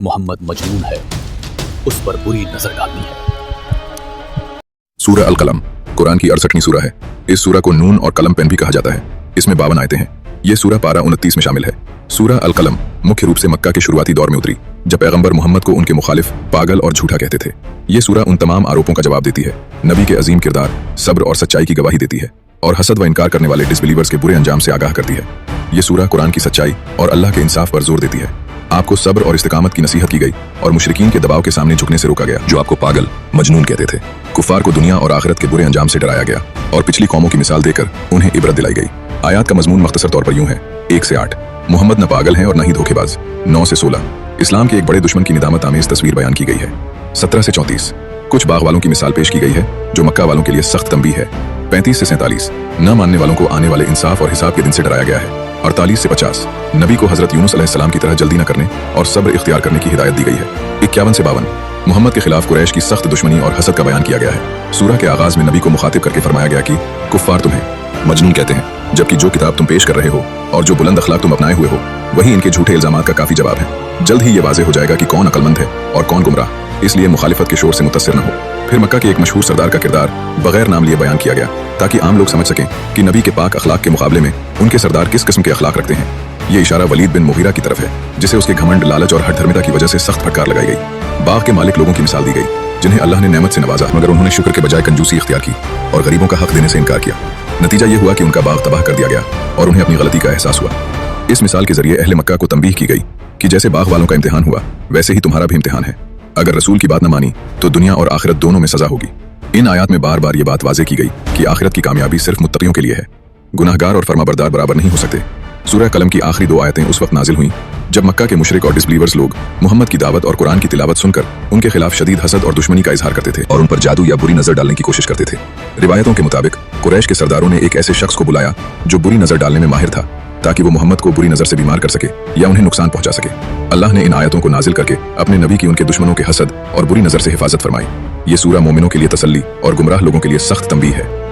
محمد مجنون ہے، اس پر بری نظر ڈالنی ہے۔ سورہ القلم قرآن کی 68ویں سورہ ہے۔ اس سورہ کو نون اور قلم پین بھی کہا جاتا ہے۔ اس میں 52 آیتیں ہیں۔ یہ سورہ پارہ 29 میں شامل ہے۔ سورہ القلم مکھیہ روپ سے مکہ کے شروعاتی دور میں اتری جب پیغمبر محمد کو ان کے مخالف پاگل اور جھوٹا کہتے تھے۔ یہ سورہ ان تمام آروپوں کا جواب دیتی ہے، نبی کے عظیم کردار، صبر اور سچائی کی گواہی دیتی ہے، اور حسد و انکار کرنے والے ڈس بلیورز کے برے انجام سے آگاہ کرتی ہے۔ یہ سورہ قرآن کی سچائی اور اللہ کے انصاف پر زور دیتی ہے۔ آپ کو صبر اور استقامت کی نصیحت کی گئی اور مشرکین کے دباؤ کے سامنے جھکنے سے روکا گیا جو آپ کو پاگل مجنون کہتے تھے۔ کفار کو دنیا اور آخرت کے برے انجام سے ڈرایا گیا اور پچھلی قوموں کی مثال دے کر انہیں عبرت دلائی گئی۔ آیات کا مضمون مختصر طور پر یوں ہے: 1 سے 8 محمد نہ پاگل ہیں اور نہ ہی دھوکے باز۔ 9 سے 16 اسلام کے ایک بڑے دشمن کی ندامت آمیز تصویر بیان کی گئی ہے۔ 17 سے 34 کچھ باغ والوں کی مثال پیش کی گئی ہے جو مکہ والوں کے لیے سخت تنبیہ ہے۔ 35 سے 47 نہ ماننے والوں کو آنے والے انصاف اور حساب کے دن سے ڈرایا گیا ہے۔ 48 سے 50 نبی کو حضرت یونس علیہ السلام کی طرح جلدی نہ کرنے اور صبر اختیار کرنے کی ہدایت دی گئی ہے۔ 51 سے 52 محمد کے خلاف قریش کی سخت دشمنی اور حسد کا بیان کیا گیا ہے۔ سورہ کے آغاز میں نبی کو مخاطب کر کے فرمایا گیا کہ کفار تمہیں مجنون کہتے ہیں، جبکہ جو کتاب تم پیش کر رہے ہو اور جو بلند اخلاق تم اپنائے ہوئے ہو وہی ان کے جھوٹے الزامات کا کافی جواب ہے۔ جلد ہی یہ واضح ہو جائے گا کہ کون عقل مند ہے اور کون گمراہ، اس لیے مخالفت کے شور سے متاثر نہ ہو۔ پھر مکہ کے ایک مشہور سردار کا کردار بغیر نام لیے بیان کیا گیا تاکہ عام لوگ سمجھ سکیں کہ نبی کے پاک اخلاق کے مقابلے میں ان کے سردار کس قسم کے اخلاق رکھتے ہیں۔ یہ اشارہ ولید بن مغیرہ کی طرف ہے جسے اس کے گھمنڈ، لالچ اور ہٹ دھرمیتا کی وجہ سے سخت پھٹکار لگائی گئی۔ باغ کے مالک لوگوں کی مثال دی گئی جنہیں اللہ نے نعمت سے نوازا مگر انہوں نے شکر کے بجائے کنجوسی اختیار کی اور غریبوں کا حق دینے سے انکار کیا۔ نتیجہ یہ ہوا کہ ان کا باغ تباہ کر دیا گیا اور انہیں اپنی غلطی کا احساس ہوا۔ اس مثال کے ذریعے اہل مکہ کو تنبیہ کی گئی کہ جیسے باغ والوں کا امتحان ہوا ویسے ہی تمہارا بھی امتحان ہے۔ اگر رسول کی بات نہ مانی تو دنیا اور آخرت دونوں میں سزا ہوگی۔ ان آیات میں بار بار یہ بات واضح کی گئی کہ آخرت کی کامیابی صرف متقیوں کے لیے ہے، گناہگار اور فرما بردار برابر نہیں ہو سکتے۔ سورہ قلم کی آخری 2 آیتیں اس وقت نازل ہوئیں جب مکہ کے مشرک اور ڈسبلیورز لوگ محمد کی دعوت اور قرآن کی تلاوت سن کر ان کے خلاف شدید حسد اور دشمنی کا اظہار کرتے تھے اور ان پر جادو یا بری نظر ڈالنے کی کوشش کرتے تھے۔ روایتوں کے مطابق قریش کے سرداروں نے ایک ایسے شخص کو بلایا جو بری نظر ڈالنے میں ماہر تھا تاکہ وہ محمد کو بری نظر سے بیمار کر سکے یا انہیں نقصان پہنچا سکے۔ اللہ نے ان آیتوں کو نازل کر کے اپنے نبی کی ان کے دشمنوں کے حسد اور بری نظر سے حفاظت فرمائی۔ یہ سورہ مومنوں کے لیے تسلی اور گمراہ لوگوں کے لیے سخت تنبیہ ہے۔